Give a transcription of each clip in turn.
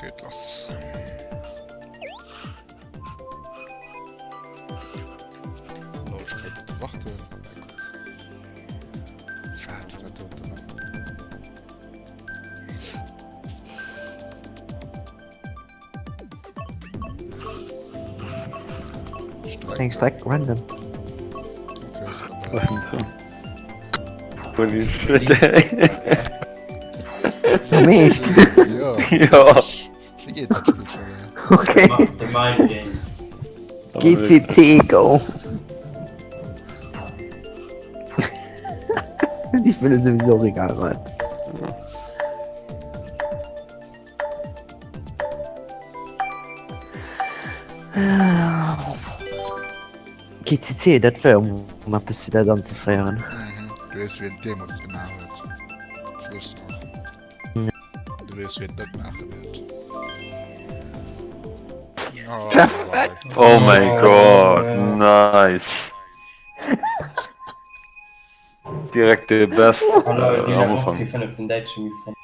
geht los. Oh, ich kann bitte warten. Fährt wieder dort dran. Denkst direkt random. Okay, ist dabei. Holy shit, ey. Nicht. Ja, Ja. wie geht das Spiel schon? Okay. The Mind Games. GCC Go. Ich will es sowieso egal rein. GCC, das wäre um mal bis wieder dann zu feiern. Du weißt, wie ein Demos gemacht wird. Schluss noch. Du weißt, wie das machen wird. Oh, perfekt! Oh mein Gott, nice. Direkt der Best Hallo, die am haben auch Anfang. gefunden auf den Deutschen gefunden.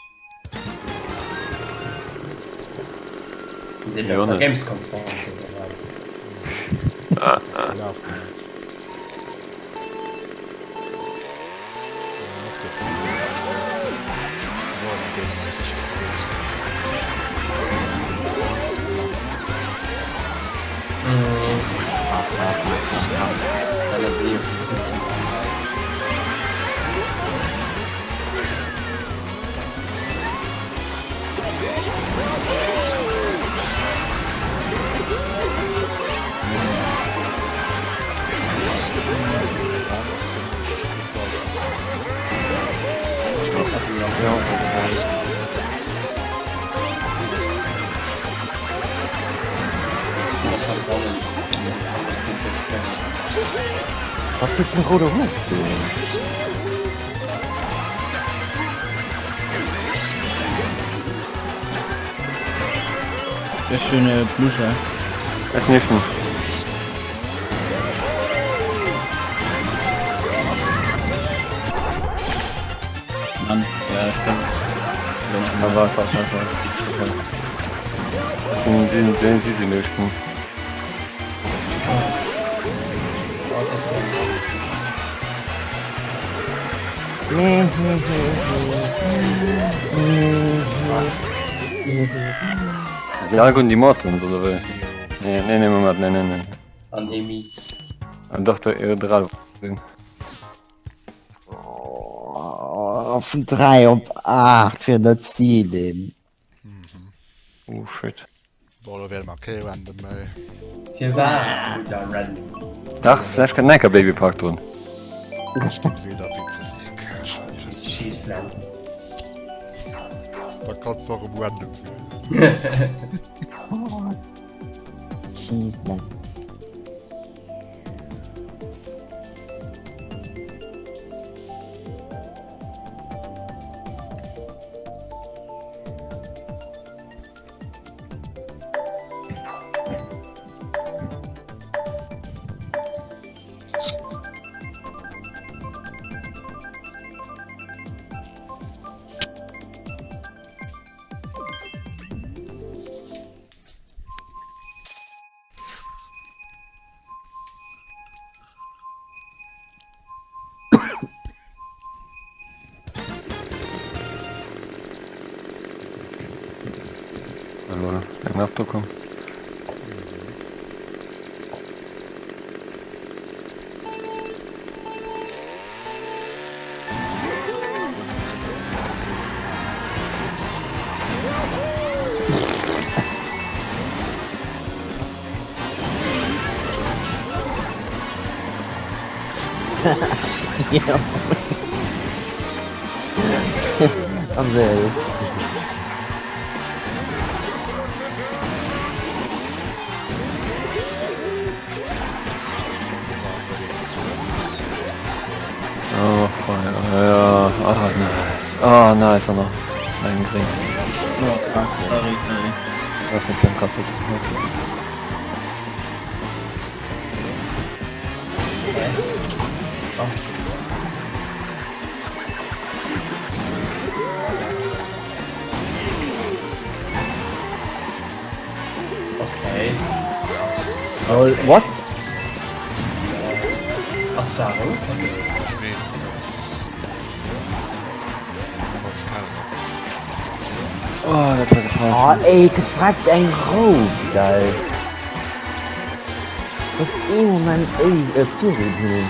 Die Ja, sind ne. auf Gamescom gefahren. Schlaf gemacht. Was ist ein roter Hut? Der schöne Pluscher. Ist nicht mehr. Mann, ja, stimmt. Aber fast einfach. Den sie nicht mehr. Ja, gut, die Motten, oder wie? Nee, Moment, nee. Anemi. Ich dachte, ihr drei. Von 3 auf 8 für das Ziel eben. Oh shit. Boah, da werden wir kein random, ey. Wir waren wieder random. Ach, vielleicht kann Necker Babypark tun. Ich bin wieder Wipfelweg. Schießland. Da kannst du auch im random. Schießen. Hallo, lang abzukommen. Ja. Am sehr ehrlich. Oh, Feuer. Ja. Ah, nice. Ah, nice, auch noch. Ein Ring. Sorry, nein. Das ist ein kleiner Katze. Okay. Lol, what? Asaro? Schnee jetzt. Voll schnell. Oh, das war gefallen. Oh, ey, gezeigt ein Rot, geil. Das ist im Moment, ey, 4 Minuten.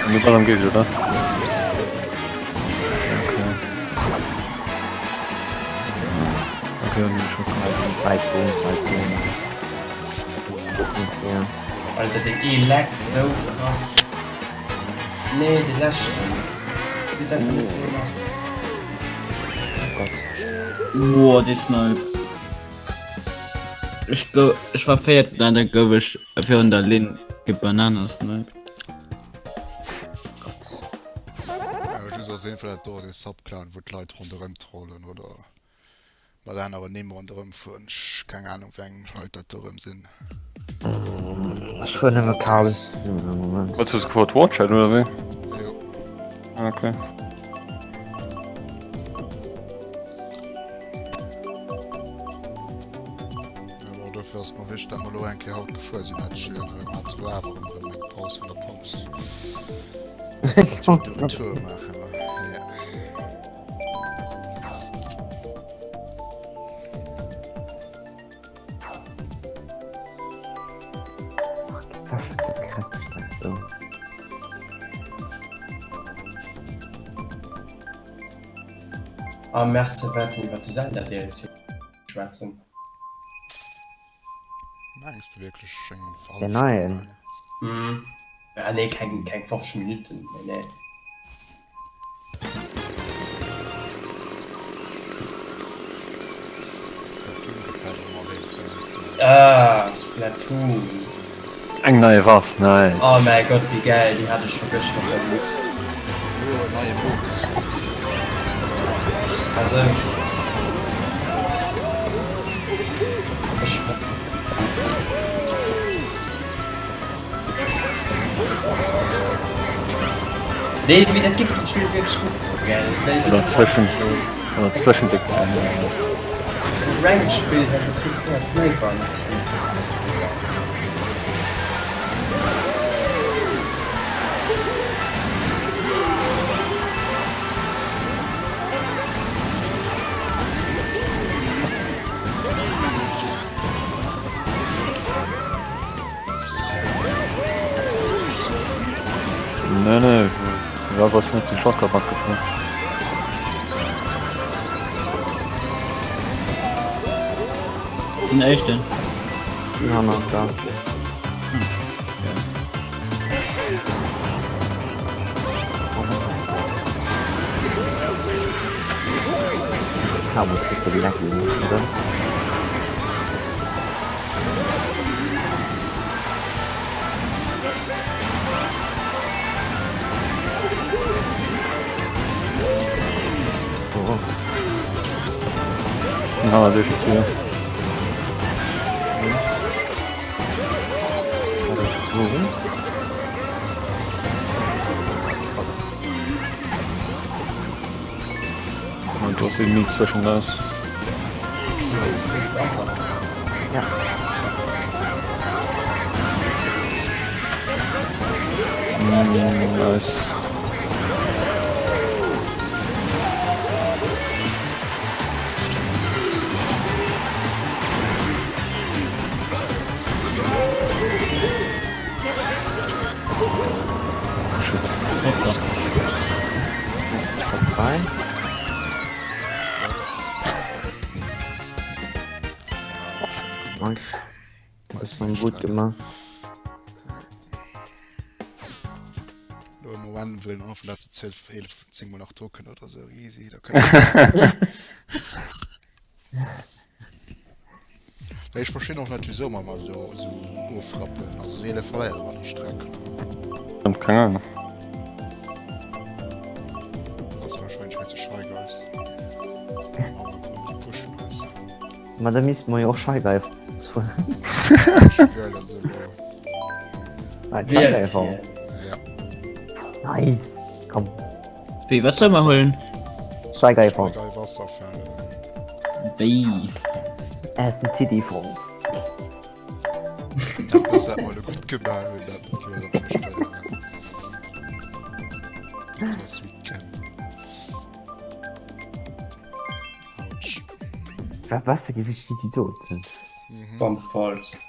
Nur Ballon geht, oder? Okay. Okay, dann bin ich schon kommen. 3 Stunden, 2 Stunden. Ja. Alter, der E-Lag so krass. Nee, die Lasche. Die ist einfach nicht krass. Boah, die Snipe. Ich war fährt, dann glaube ich, für der Lin gibt Bananensnipe. Ja, ich sehen vielleicht dort die Subclan wird Leute rundherum trollen oder weil dann aber neben rundherum von keine Ahnung wenn Leute da drin sind. Ich will nicht mehr Kabel. Moment. Wolltest du sofort Watch oder wie? Ja. Okay. Aber dafür ist man wischt, dass man nur ein Haut gefühlt sind, hat schön hat zu einfach mit Pause von der Pause. Die Tour machen. Ja. Am März werden wir die Sender DLC schwätzen. Meinst du wirklich schon falsch? Ja, nein. Mhm. Ja, nee, kein 5 Minuten. Nee. Splatoon gefällt immer weg. Ah, Splatoon. Eine neue Waffe, nice. Oh mein Gott, wie geil, die hatte ich schon gestern vermisst. Nur neue Modus. Also. Ich. Nee, wie das gibt, ich will wirklich gut. Geil. Oder Zwischendick. Das ist ein Rank-Spiel, da kriegst du ja Sniper. Nee, ja, was mit dem Shotgun abgefahren. In echt denn? Ja, noch da. Das Kabel ist ein bisschen laggy, oder? Oh. Ja, das ist wieder. Und du hast irgendwie zwischen das. Ja. Nice. Hoppla. Rein. Nice. Das ist mal gut gemacht. Nur im Moment will man vielleicht 10 Mal noch drucken oder so. Easy. Da kann ich verstehe noch natürlich so mal so Urfrappen. Also Seele Feuer, aber nicht Strecken. Und keine Ahnung. Das ist wahrscheinlich nicht so scheiße ist. Pushen ist. Aber da müssen wir ja auch Schallgreifen. Geil, also. Schallgreifen. Ja. Nice. Komm. Wie, was soll man holen? Steiger von. Geil Wasserfälle. Bäh. Essen Titi von uns. Das hat mal gut gemacht, wenn das gehört hat zu steuern. Das Weekend. Autsch. Was der Gewicht die tot sind. Bomb Falls.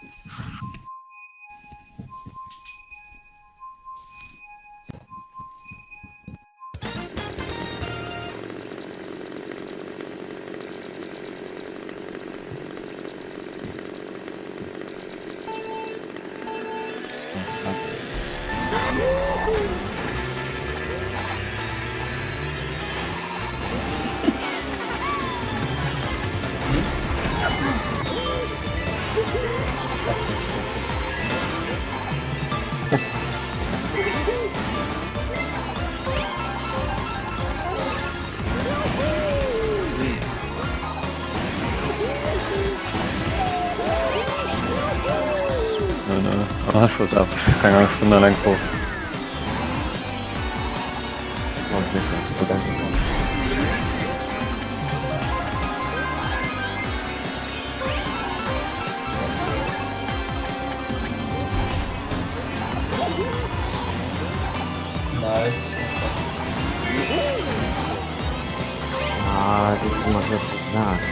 Ah, Schuss ab. Keine Ahnung, Stunde lang vor. Oh, sicher. So ganz genau. Nice. Ah, das ist immer so gesagt.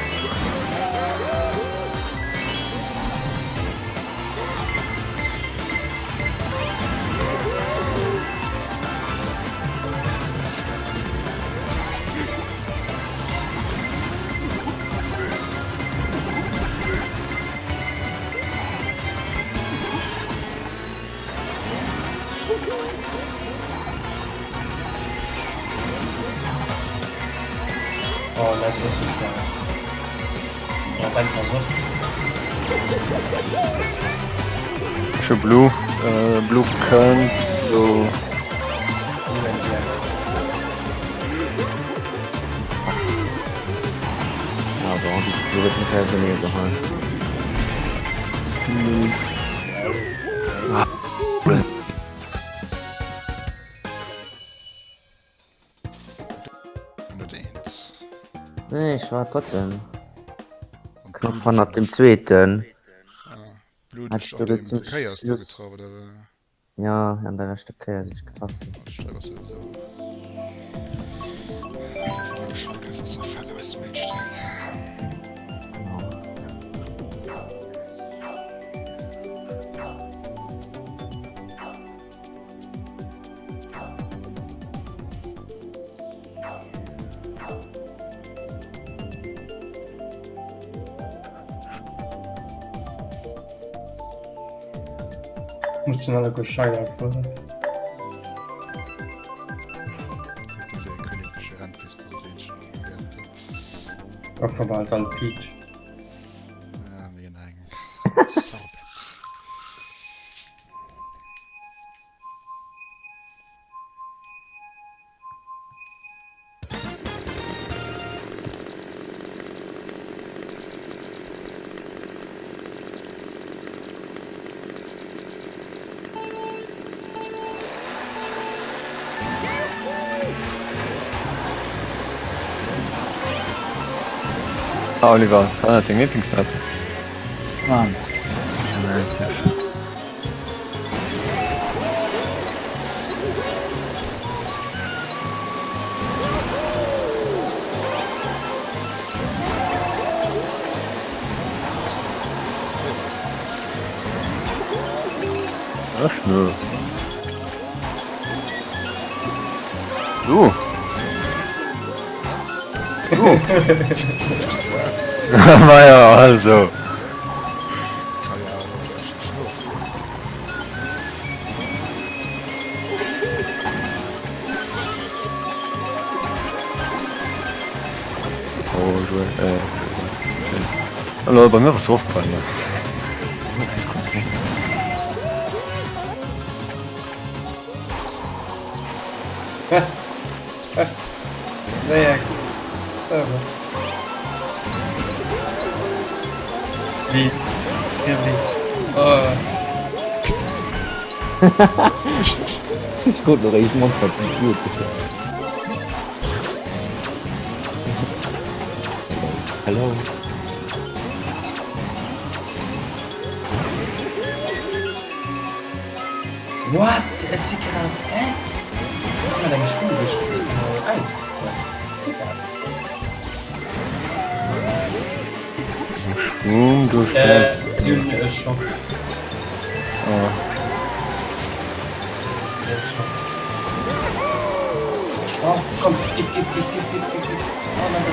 Oh, nice, das ist super. Ja, danke mal so. Für Blue. Blue Köln. So. Ja, aber die wird nicht helfen, mir gehauen. Unbedingt. Nee, ich war trotzdem. Und Knapp von ab dem zweiten. Blut Hat ist du schon dem zum Chaos da Schluss- getroffen, oder? Ja, an deiner Stücke hat sich getroffen. Das steht das sowieso. Davon geschaut, kein Wasserfälle, was Mensch. Genau. Muss schon alle Scheine vor. Der königliche Randpistol sehen schon. Auf Verbalt an Peach. Ja, wir neigen. Saubet. Ah, Oliver, den Lieblingsplatz. Mann. Ach, nö. Du. War ja also. Keine Ahnung, das ist Schnurr. Oh, hallo, bei mir was aufgefallen. Naja, selber. Wie? Oh. Ist gut, oder ich muss das nicht gut. Hallo. What? Es sieht gerade. Was ist denn gespielt? Eis. Du schläfst. Süden ist schon. Oh. Oh, komm, gib. Oh nein.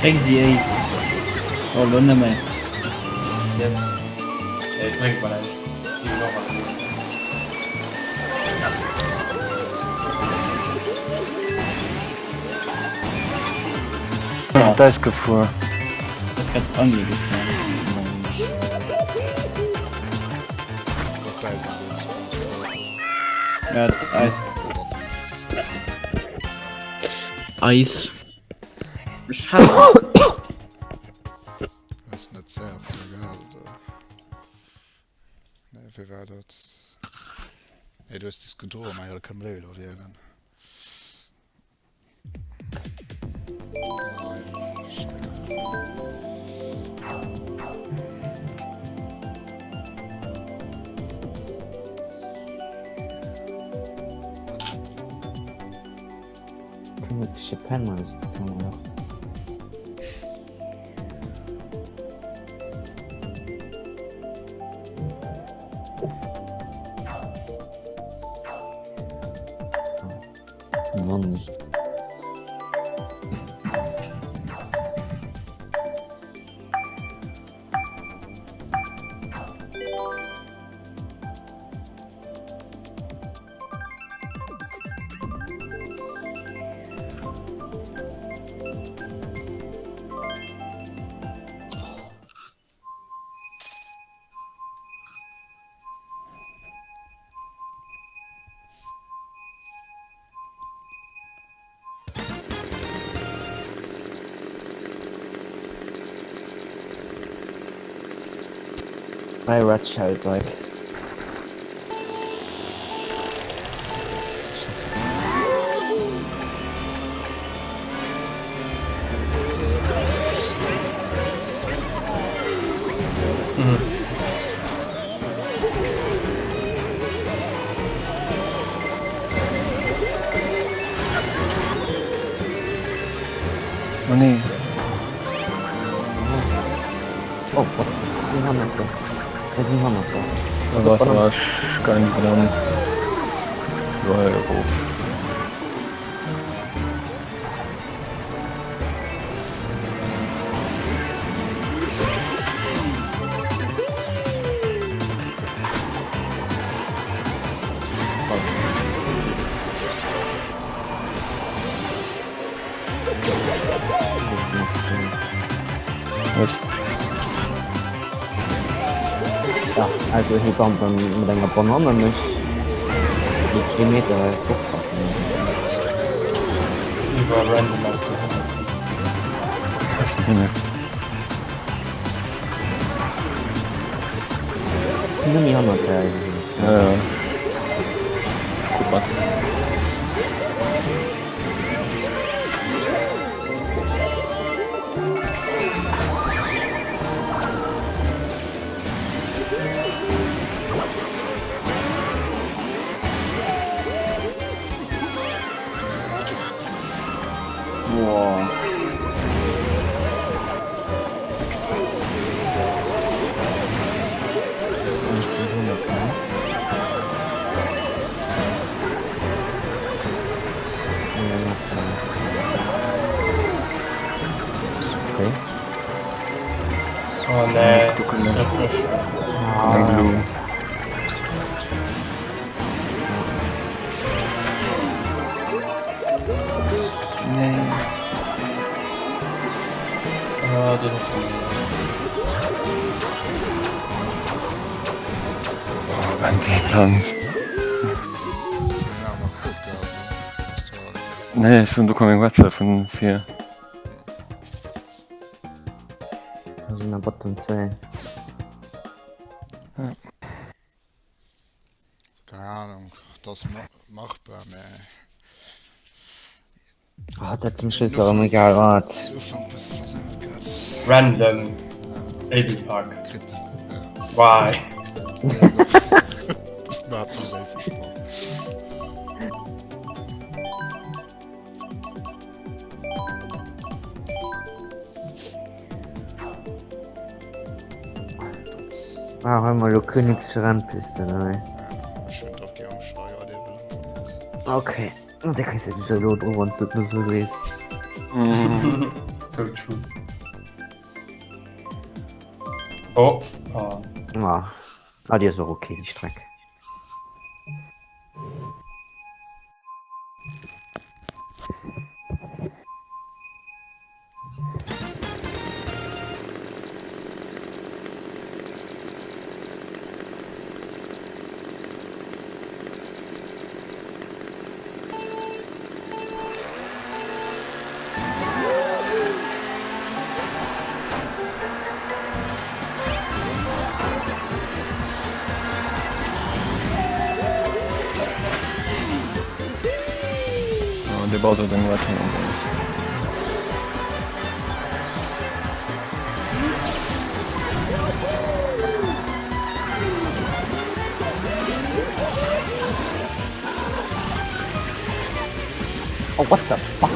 Sexy 8. Oh, Lunde mig. Yes. Ich bringe mal ein. Sieh noch mal. Was ist das Gefühl? Das ist gerade angelegt. Wat bij zijn Lebenspunkt. Ja, Eis. Eis. Schade. Das ist nicht sehr egal, oder? Nee, wie war das? Nee, du hast das Geduld, maar je kan leren, oder? Mögliche Penner ist die Kamera. Mann nicht. Bei Ratchild, like. Oh nee. Oh, was ist ein Hammer da? Was ist ein Hammer da? Also was war gar nicht dran. Euro. Was? Ja, also hier kommt dann mit einer Banane nicht die Kilometer hochpacken. Über Random Master. Das sind nämlich Hammer da eigentlich. Ja. Guck mal. Boah. Okay. Oh nee. Guck mal. Ah, Blue. Nee. Ah, das Oh, Anti-Plans. Zijn nou nog goed gehaald, Australië. Nee, ist ein Dokument von 4. das sind aber dann 2. Keine Ahnung, das machbar, maar Ah, dat zum Schluss aber egal wat. Du fang bis was Gott. Random. Baby Park. Krit. Why? Mir hat man versprochen. Ah, mal du Königsche Randpiste, ne? Schön doch am Steuer, der will. Okay. Und der kriegst du so lot, wenn du das nur so siehst. So true. Oh. Oh. Ah, die ist auch okay, die Strecke. Ja, der baut so den weiter um. Oh, what the fuck?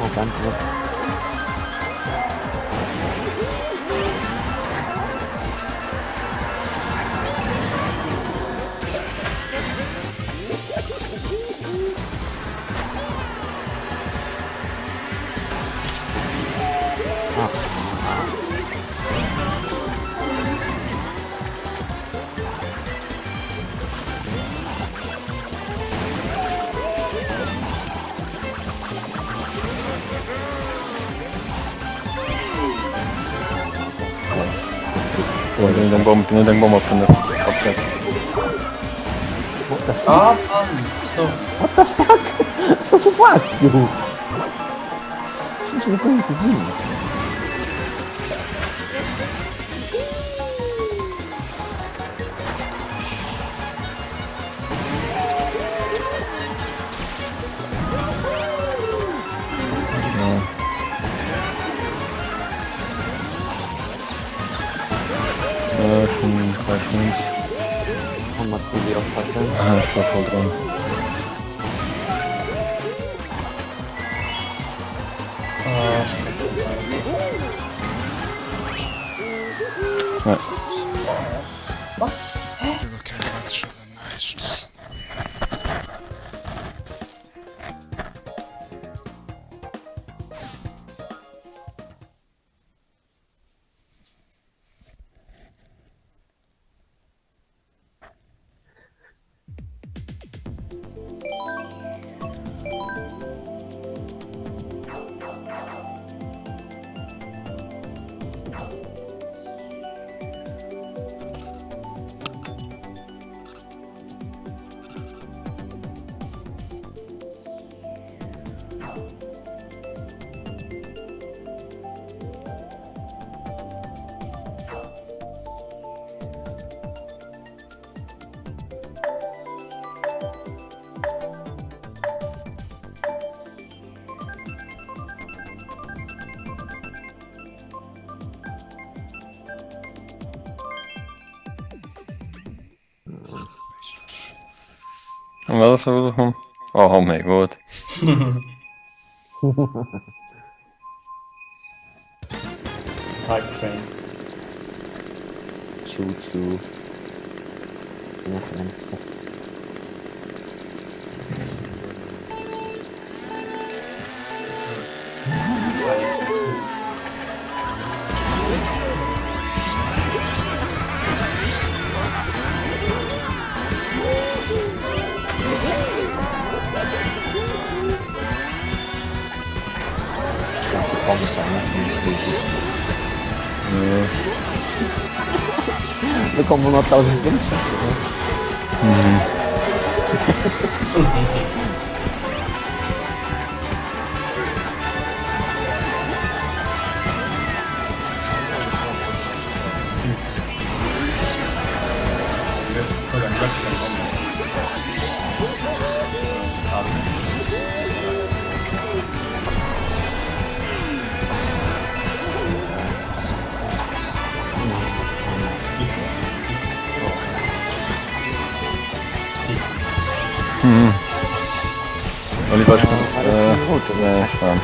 Oh, danke. Oh, den Bomb auf der Kopfplatz. Ah, so. What the fuck? Wo warst du? Ich hab schon gar nicht gesehen. Schon 3 Stunden. Kann man TV aufpassen. Ah, ich war voll dran. Ja. Also kein Match, nicht. En wat is er van? Oh mijn god. Type train. Choo-choo. Ja, verdammt. Da kommen 100.000 Wünsche. was Rot, nee, schwarz.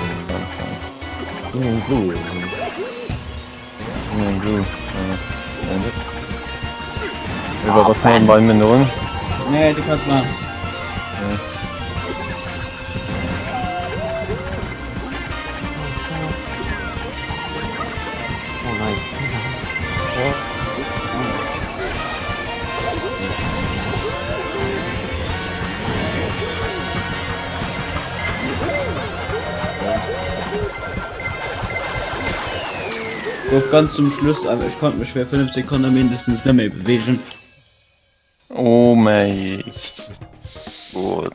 in blue. Nee, du. Über was haben wir mit nun? Nee, die kannst mal. Oh nice. Auf ganz zum Schluss, aber ich konnte mich für 5 Sekunden mindestens nicht mehr bewegen. Oh mein Gott.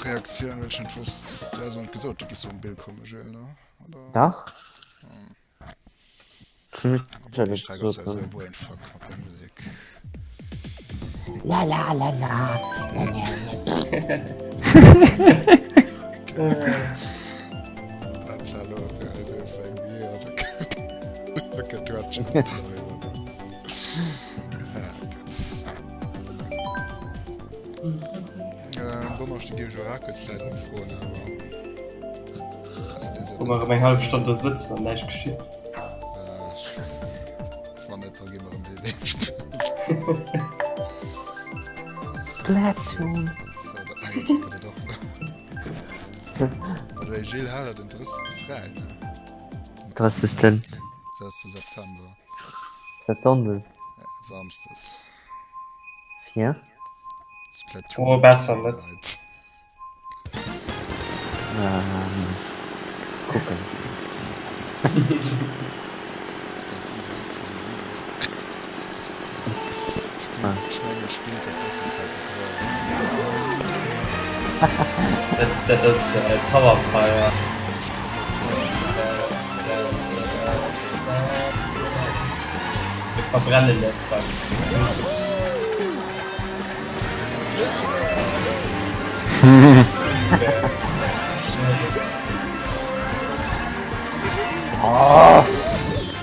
Reaktion welchen fast so gesagt du gehst so ein Bild kommen Joel, ne? Oder Doch? Für mich aber das ich steige aus so. der Brainfuck mit der Musik. La la la la. Das war lo, der ist irgendwie okay, du hast schon Donnerstag gebe ich Orakels leider empfohlen, aber das ist nicht so Wo wir eine halbe Stunde sitzen und nichts geschieht. das war nicht, da gehen wir im Bild spielen. Platoon. So, da geht er doch. Oder Gilles hat den 30. frei, ne? Was ist denn? 1. September. Ist das anders? Samstags. 4? Splatoon. Oh, besser nicht. Gucken. Das Event von Juli. Spiel der offizielle Das ist Towerfire. Wir verbrennen etwas.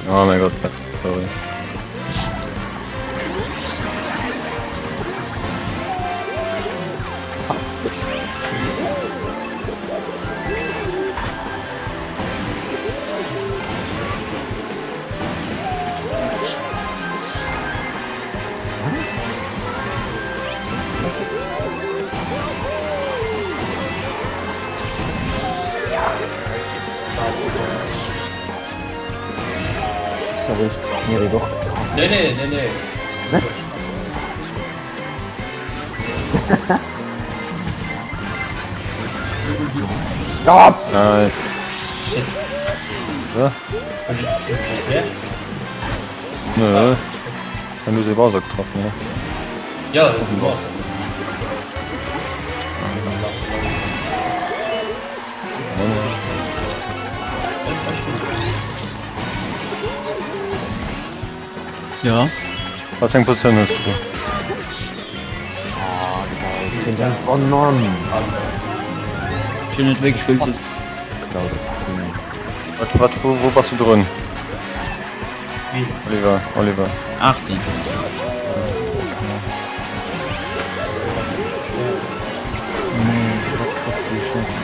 Oh mein Gott, sorry. Sorry, ich mir doch. Nee. Ja! Nice. Ja? Nö. Wenn du sie war so getroffen, ne? Ja, ja. Ja. Was für eine Position hast du? Vielen Dank von Norm. Ich bin nicht wirklich viel zu. Was, wo warst du drin? Oliver. 18.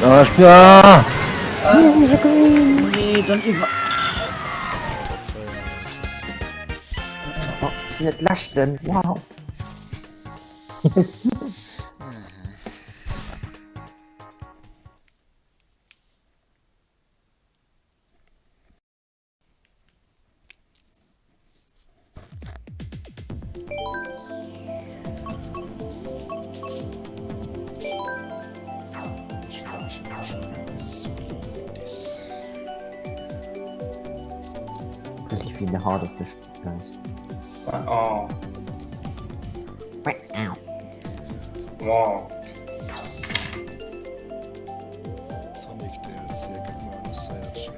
Ah, ja! Nee, dann über. Oh, ich will nicht lasten. Wow. Really feel the heart of this, guys. Oh. Wow. Sonic DLC gibt mir eine Search.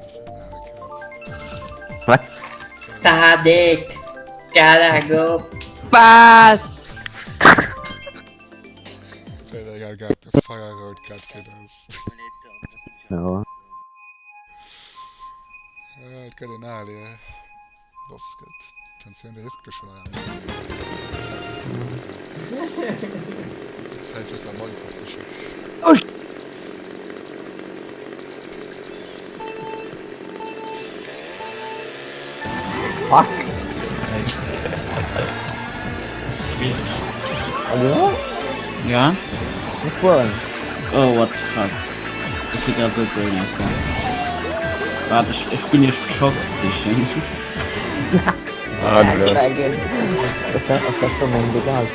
What? Sonic, gotta go fast. Der got the fire road cut das. No. Ja, Kardinale. Bofskat. Pension der Rift geschlagen. Zeit ist am Minecraft zu spielen. Fuck. Schwierig. Hallo? Ja? Was wollen? Oh, what the fuck. Ich bin gerade so blöd, ja. Warte, ich bin nicht schocksicher. Ah, Das du ist das schon mein Regal.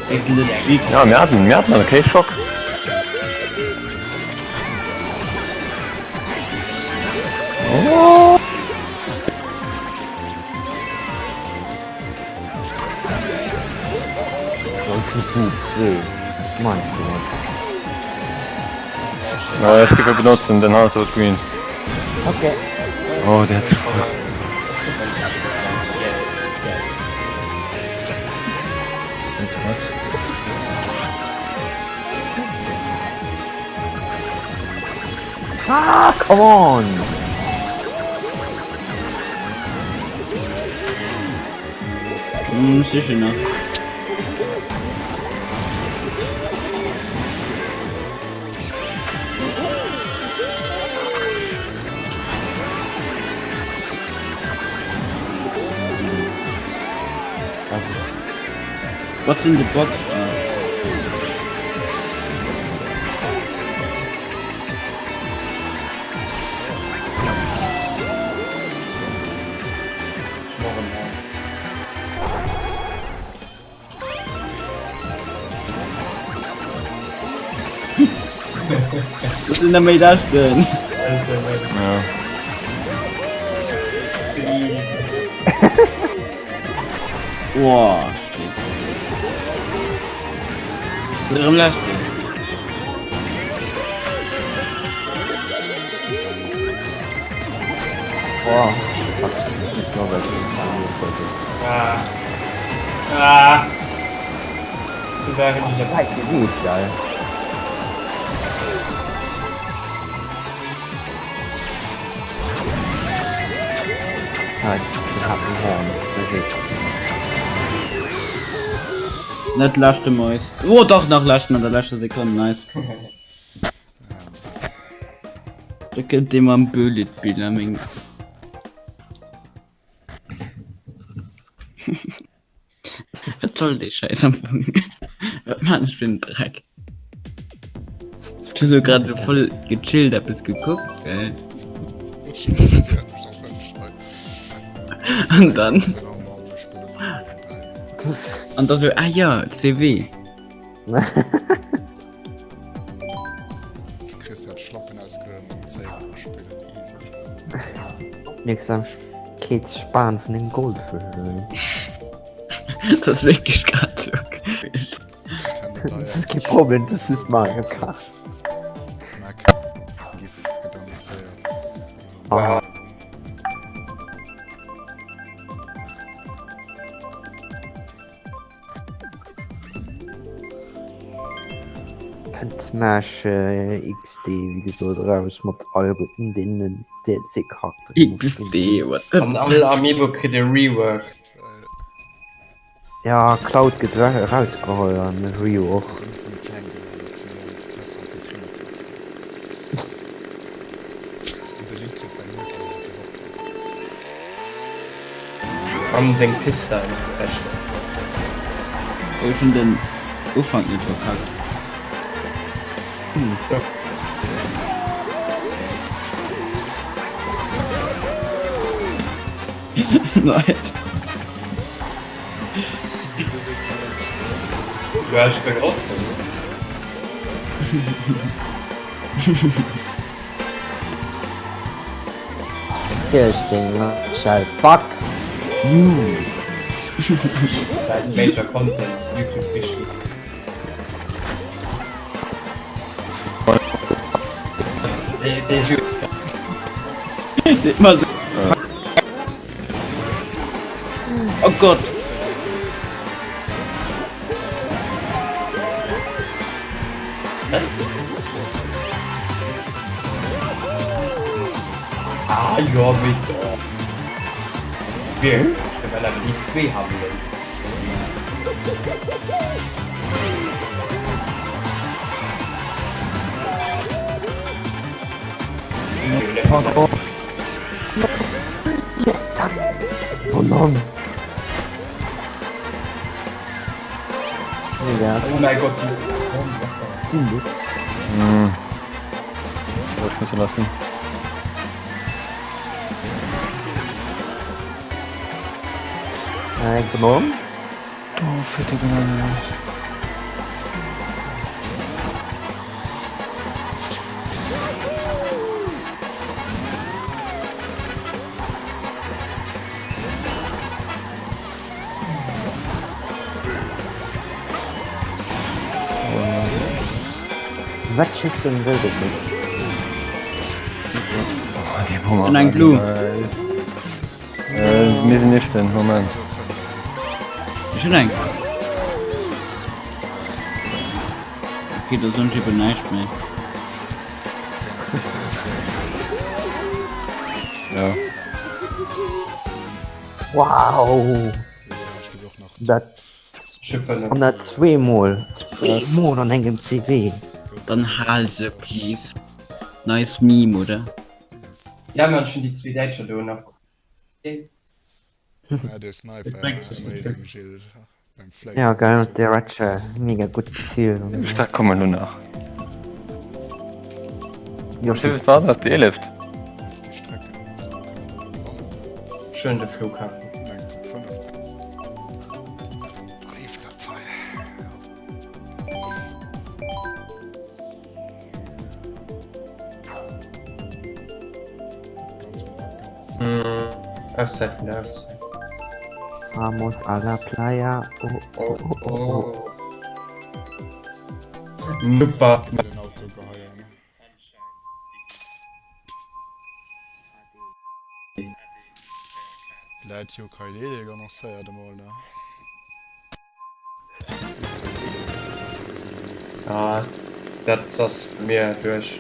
Ist legit. Ja, wir hatten einen Case-Schock. Das ist ein Buch, 2. Meinst du was? Ja, ich kann benutzen, den Heart of Greens. Okay. Oh, der hat Ah, come on! Sicher noch. What's in the box? Was sind damit das denn? ja. Boah, shit. Warum lasst ihr? Boah. Fuck. Ich glaube, das ist Du wärst nicht dabei. gut, geil. Ja, ich hab einen Horn. Nicht laschte Mäus. Oh doch, noch laschten an der letzten Sekunde, nice. Da könnt ihr mal ein Bullet Bill. Was soll die Scheiße am Mann, ich bin Dreck. Du so gerade voll gechillt, hab es geguckt, gell? Und dann? Und dann so, ah ja, CW. Christian Schloppen ausgegangen und Zeit gespielt. Easy. Nix am Kids sparen von den Goldfisch. Das ist wirklich gerade so geil. Das ist kein Problem, das ist Mario Kart. Mac, gif gedankt sehr. Ah. Kann Smash XD, wie gesagt, raus mit Algorithmen, denen der sich hackt. XD, what the Und alle Amiibo kriegt ein Rework. Ja, Cloud geht rausgeholt mit Rio auch. Und sein Pista in der Flasche. Ich schon den Anfang nicht verkackt. Nice. Du hast verrostet. Ding, ne? Scheiße. Fuck you! Dein Major Content, YouTube Vision. Mal. Oh Gott. Ah, ja, bitte. Wir, wenn wir die 2 haben will. Yes, zack. Verloren. Ja, Oh mein Gott, die ziemlich. Wollte ich lassen. Genommen. Oh, fette Banane. Was schifft denn will das nicht? Oh, die Bombe. Und ein Glue. Wir sind nicht drin, Moment. Schon ein. Okay, das sind schon nicht mehr. Ja. Wow. Ich gebe auch noch Das Schiffen. 102 Mal. 2 Mal an engem CW. Dann Halse, please. Nice Meme, oder? Ja, man schon die zwei Deutsche da noch. Okay. ja, der Sniper bringt es nicht. Amazing Jill beim Flag. Ja, geil, und der hat schon mega gut gezielt. Da kommen wir nur nach. Ja, Das war das, die Lift. Das ist die Strecke. So kommt er dann ran. Schön der Flughafen. Denkt um 5. Briefdatei. Ganz. Offset, ne, Offset. Vamos a la playa. Oh, Oh. Super. Mit dem Auto geheuern. Bleibt hier kein Lediger noch sehr, der mal, ne? Ja, das ist mir durch.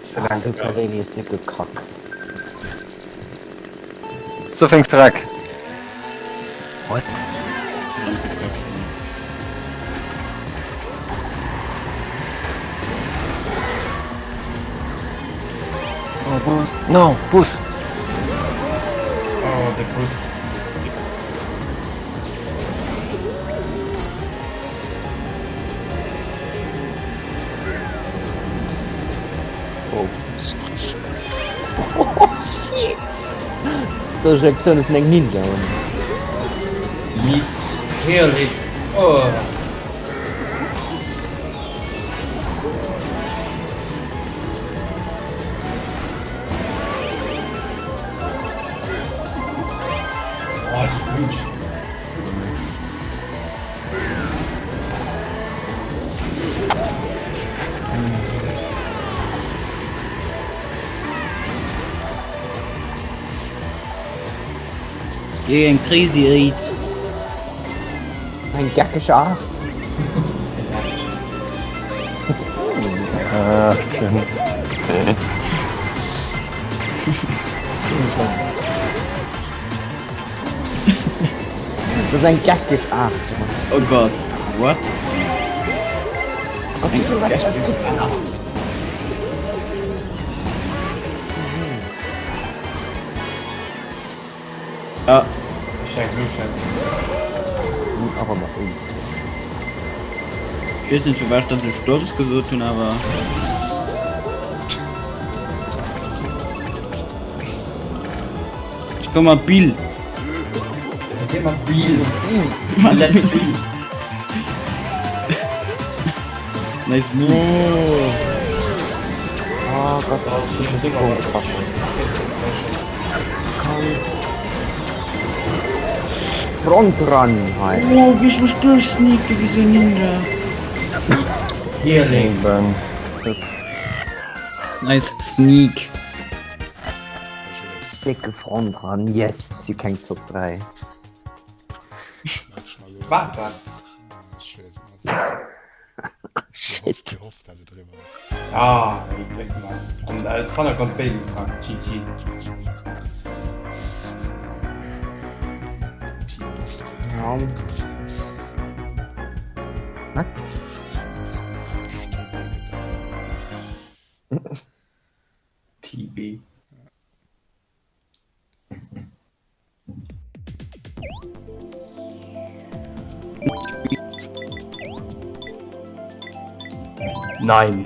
Zu lang gegangen. Ukulele ist der gekackt. So fängt Dreck. What? Oh, Bus. No, Bus. Oh, der Bus. Das ist Reaktion auf einen Ninja. Lied. Herrlich. Oh. Oh, die Blut. Gegen Crazy Reed. Ein gackischer Art. Ah, stimmt. Das ist ein gackischer Art. Oh Gott. What? Ah, Schenk Glutschein. Aber mal uns. ich weiß nicht, für was das ein Sturz gesucht tun, aber. Ich komm mal Bill. Geh mal Biel. Let Biel. Nice Move. Nee. Oh Gott, Ich muss immer mal Front ran halt. Oh, wie ich mich durchsneake wie so ein Ninja. Hier links. Dann. Nice Sneak. Dicke Front ran. Yes, you can top 3. Warte. Shit. Gehofft hatte drüber was. Ah, ich blick mal. Und Alexander kommt Baby dran. GG. Ja, TB. Nein.